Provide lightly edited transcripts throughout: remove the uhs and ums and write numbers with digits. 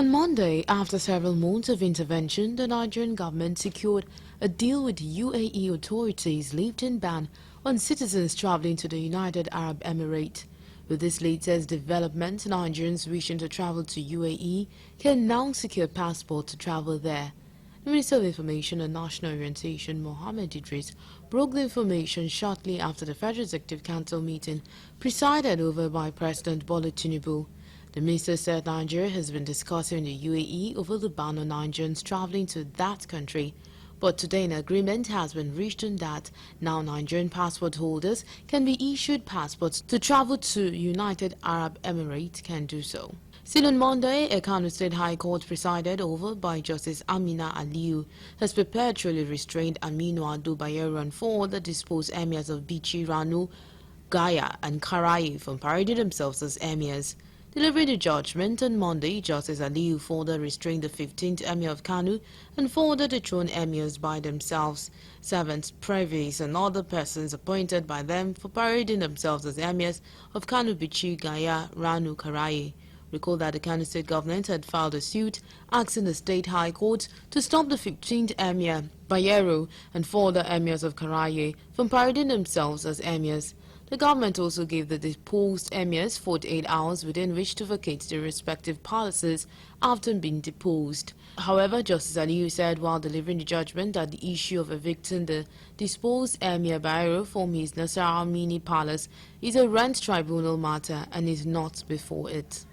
On Monday, after several months of intervention, the Nigerian government secured a deal with UAE authorities lifting ban on citizens traveling to the United Arab Emirates. With this latest development, Nigerians wishing to travel to UAE can now secure passport to travel there. The Minister of Information and National Orientation, Mohammed Idris, broke the information shortly after the Federal Executive Council meeting presided over by President Bola Tinubu. The minister said Nigeria has been discussing the UAE over the ban on Nigerians traveling to that country. But today an agreement has been reached on that now Nigerian passport holders can be issued passports to travel to United Arab Emirates can do so. Still on Monday, a Kano State High Court presided over by Justice Amina Aliyu has perpetually restrained Aminu Ado Bayero and four other disposed emirs of Bichi, Rano, Gaya and Karaye from parading themselves as emirs. Delivering the judgment on Monday, Justice Aliyu further restrained the 15th Emir of Kano and further dethroned emirs by themselves, servants, privies and other persons appointed by them for parading themselves as emirs of Kano, Bichi, Gaya, Rano, Karaye. Recall that the Kano State government had filed a suit asking the State High Court to stop the 15th Emir, Bayero, and four other emirs of Karaye from parading themselves as emirs. The government also gave the deposed emirs 48 hours within which to vacate their respective palaces after being deposed. However, Justice Aliyu said while delivering the judgment that the issue of evicting the disposed Emir Bayero from his Nasser Amini palace is a rent tribunal matter and is not before it.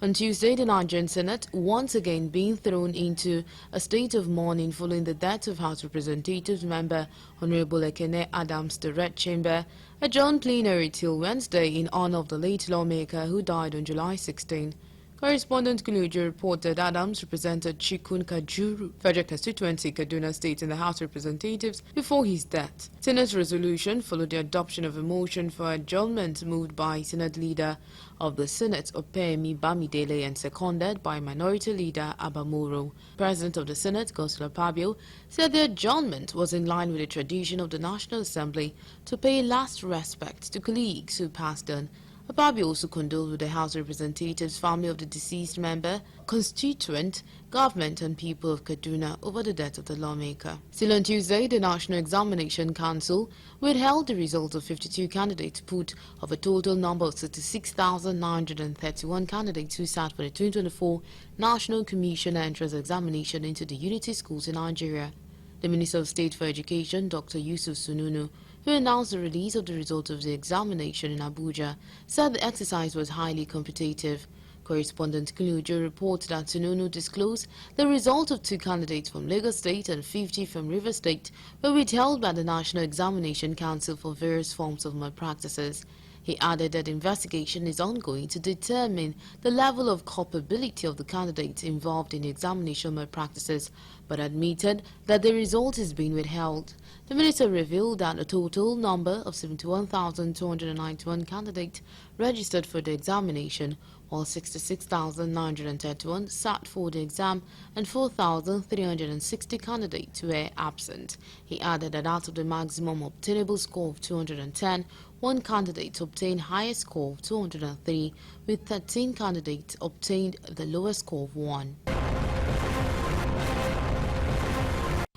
On Tuesday, the Nigerian Senate once again being thrown into a state of mourning following the death of House Representatives member Honorable Ekene Adams. The Red Chamber adjourned plenary till Wednesday in honor of the late lawmaker who died on July 16. Correspondent Kuluju reported Adams represented Chikun Kajuru, Federal Constituency, Kaduna State in the House of Representatives before his death. Senate's resolution followed the adoption of a motion for adjournment moved by Senate Leader of the Senate Opeyemi Bamidele and seconded by Minority Leader Abamoro. President of the Senate, Godswill Akpabio, said the adjournment was in line with the tradition of the National Assembly to pay last respect to colleagues who passed on. Akpabio also condoled with the House of Representatives family of the deceased member, constituent, government and people of Kaduna over the death of the lawmaker. Still on Tuesday, the National Examination Council withheld the results of 52 candidates put of a total number of 66,931 candidates who sat for the 2024 National Commission Entrance Examination into the Unity Schools in Nigeria. The Minister of State for Education, Dr. Yusuf Sununu, who announced the release of the results of the examination in Abuja, said the exercise was highly competitive. Correspondent Kuluju reports that Sununu disclosed the result of 2 candidates from Lagos State and 50 from Rivers State were withheld by the National Examination Council for various forms of malpractices. He added that investigation is ongoing to determine the level of culpability of the candidates involved in the examination malpractices, but admitted that the result is being withheld. The minister revealed that a total number of 71,291 candidates registered for the examination, while 66,931 sat for the exam and 4,360 candidates were absent. He added that out of the maximum obtainable score of 210, 1 candidate obtained highest score of 203, with 13 candidates obtained the lowest score of 1.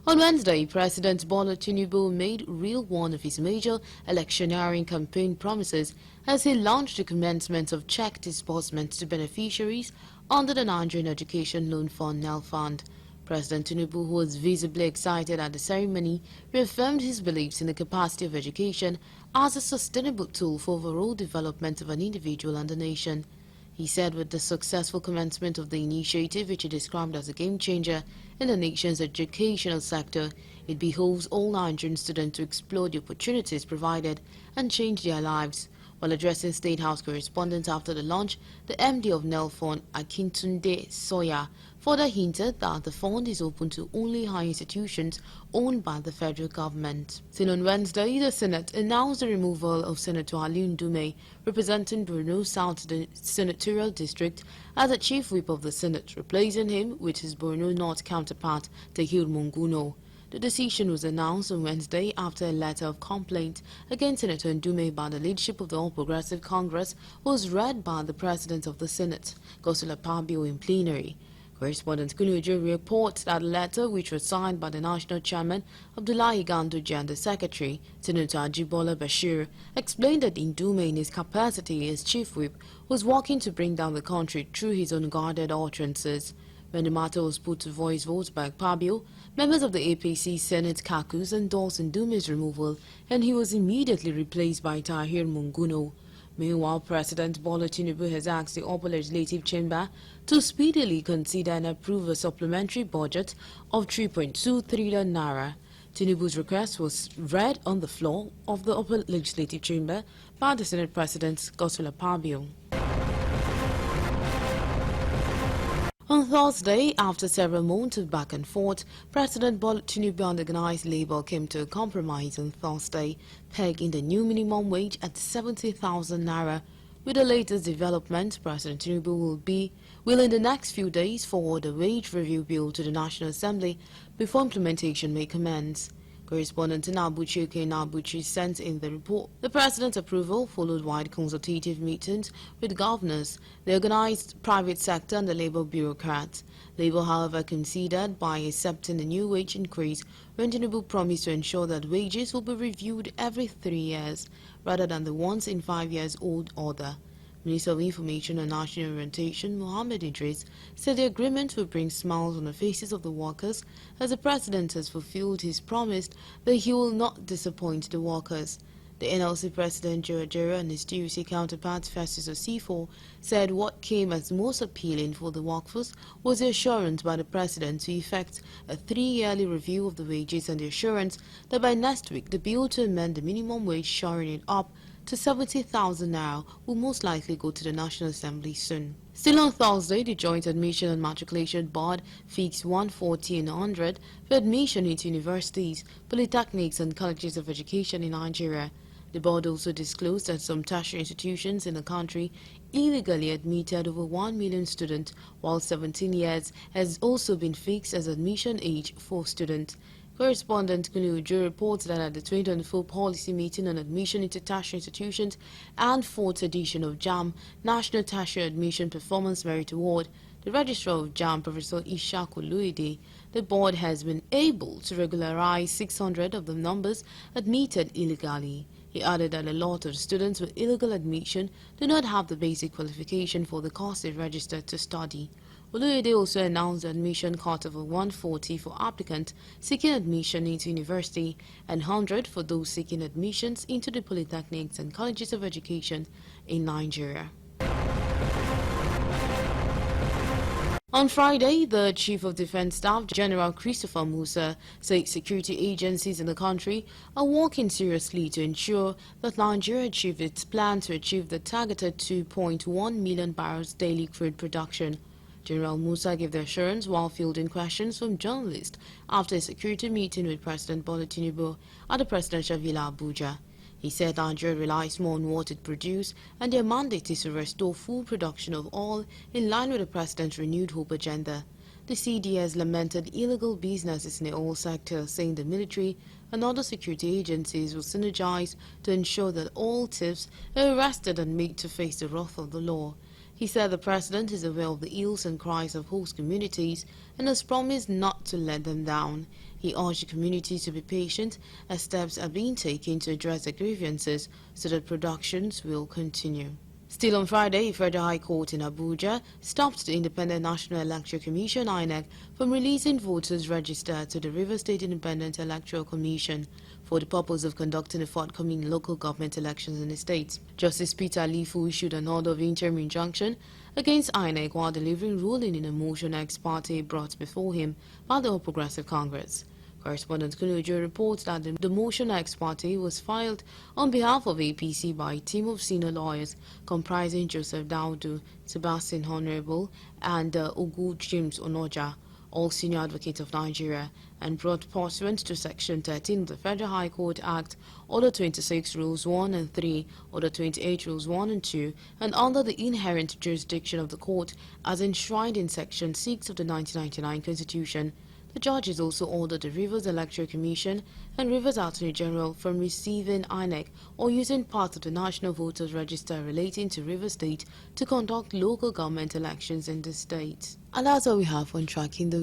On Wednesday, President Bola Tinubu made real one of his major electioneering campaign promises as he launched the commencement of check disbursements to beneficiaries under the Nigerian Education Loan Fund (NELFund). President Tinubu, who was visibly excited at the ceremony, reaffirmed his beliefs in the capacity of education as a sustainable tool for overall development of an individual and the nation. He said with the successful commencement of the initiative, which he described as a game-changer in the nation's educational sector, it behoves all Nigerian students to explore the opportunities provided and change their lives. While addressing State House correspondents after the launch, the MD of NELFund, Akintunde Soya, further hinted that the fund is open to only higher institutions owned by the federal government. Still on Wednesday, the Senate announced the removal of Senator Ali Ndume, representing Borno South Senatorial District, as the chief whip of the Senate, replacing him with his Borno North counterpart, Tahir Munguno. The decision was announced on Wednesday after a letter of complaint against Senator Ndume by the leadership of the All Progressive Congress was read by the President of the Senate, Godswill Akpabio, in plenary. Correspondent Kunuju reports that a letter, which was signed by the National Chairman Abdullahi Ganduje and the Secretary, Senator Ajibola Bashir, explained that Ndume, in his capacity as Chief Whip, was working to bring down the country through his unguarded utterances. When the matter was put to voice vote by Akpabio, members of the APC Senate caucus endorsed Ndume's removal, and he was immediately replaced by Tahir Munguno. Meanwhile, President Bola Tinubu has asked the upper legislative chamber to speedily consider and approve a supplementary budget of 3.2 trillion naira. Tinubu's request was read on the floor of the upper legislative chamber by the Senate President Godswill Akpabio. On Thursday, after several months of back and forth, President Bola Tinubu and organized Labour came to a compromise on Thursday, pegging the new minimum wage at 70,000 naira. With the latest development, President Tinubu will in the next few days forward a wage review bill to the National Assembly before implementation may commence. Correspondent Nabuchi Nabuchi sent in the report. The President's approval followed wide consultative meetings with governors, the organized private sector and the labor bureaucrats. Labour, however, conceded by accepting the new wage increase when Tinubu promised to ensure that wages will be reviewed every 3 years rather than the once in 5 years old order. Minister of Information and National Orientation Mohammed Idris said the agreement will bring smiles on the faces of the workers as the President has fulfilled his promise that he will not disappoint the workers. The NLC President Joe Ajero and his TUC counterpart Festus Osifo said what came as most appealing for the workforce was the assurance by the President to effect a 3-yearly review of the wages and the assurance that by next week the bill to amend the minimum wage, shoring it up to 70,000 naira, will most likely go to the National Assembly soon. Still on Thursday, the Joint Admission and Matriculation Board fixed 140 and 100 for admission into universities, polytechnics and colleges of education in Nigeria. The board also disclosed that some tertiary institutions in the country illegally admitted over 1 million students, while 17 years has also been fixed as admission age for students. Correspondent Kunuju reports that at the 2024 policy meeting on admission into tertiary institutions and 4th edition of JAM, National Tertiary Admission Performance Merit Award, the Registrar of JAM, Professor Ishaq Oluide, the board has been able to regularize 600 of the numbers admitted illegally. He added that a lot of students with illegal admission do not have the basic qualification for the course they registered to study. Oluide also announced the admission cut of 140 for applicants seeking admission into university and 100 for those seeking admissions into the polytechnics and colleges of education in Nigeria. On Friday, the Chief of Defense Staff, General Christopher Musa, said security agencies in the country are working seriously to ensure that Nigeria achieves its plan to achieve the targeted 2.1 million barrels daily crude production. General Musa gave the assurance while fielding questions from journalists after a security meeting with President Bola Tinubu at the Presidential Villa Abuja. He said Nigeria relies more on what it produces and their mandate is to restore full production of oil in line with the President's renewed hope agenda. The CDS lamented illegal businesses in the oil sector, saying the military and other security agencies will synergize to ensure that all thieves are arrested and made to face the wrath of the law. He said the President is aware of the ills and cries of host communities and has promised not to let them down. He urged the community to be patient as steps are being taken to address their grievances so that productions will continue. Still on Friday, a Federal High Court in Abuja stopped the Independent National Electoral Commission (INEC) from releasing voters registered to the Rivers State Independent Electoral Commission for the purpose of conducting the forthcoming local government elections in the state. Justice Peter Alifu issued an order of interim injunction against INEC while delivering ruling in a motion ex parte brought before him by the All Progressive Congress. Correspondent Kunuju reports that the motion ex parte was filed on behalf of APC by a team of senior lawyers comprising Joseph Daudu, Sebastian Honorable, and Ugu James Onoja, all senior advocates of Nigeria, and brought pursuant to Section 13 of the Federal High Court Act, Order 26 Rules 1 and 3, Order 28 Rules 1 and 2, and under the inherent jurisdiction of the court as enshrined in Section 6 of the 1999 Constitution. The judges also ordered the Rivers Electoral Commission and Rivers Attorney General from receiving INEC or using parts of the National Voters Register relating to Rivers State to conduct local government elections in the state. And that's all we have on tracking the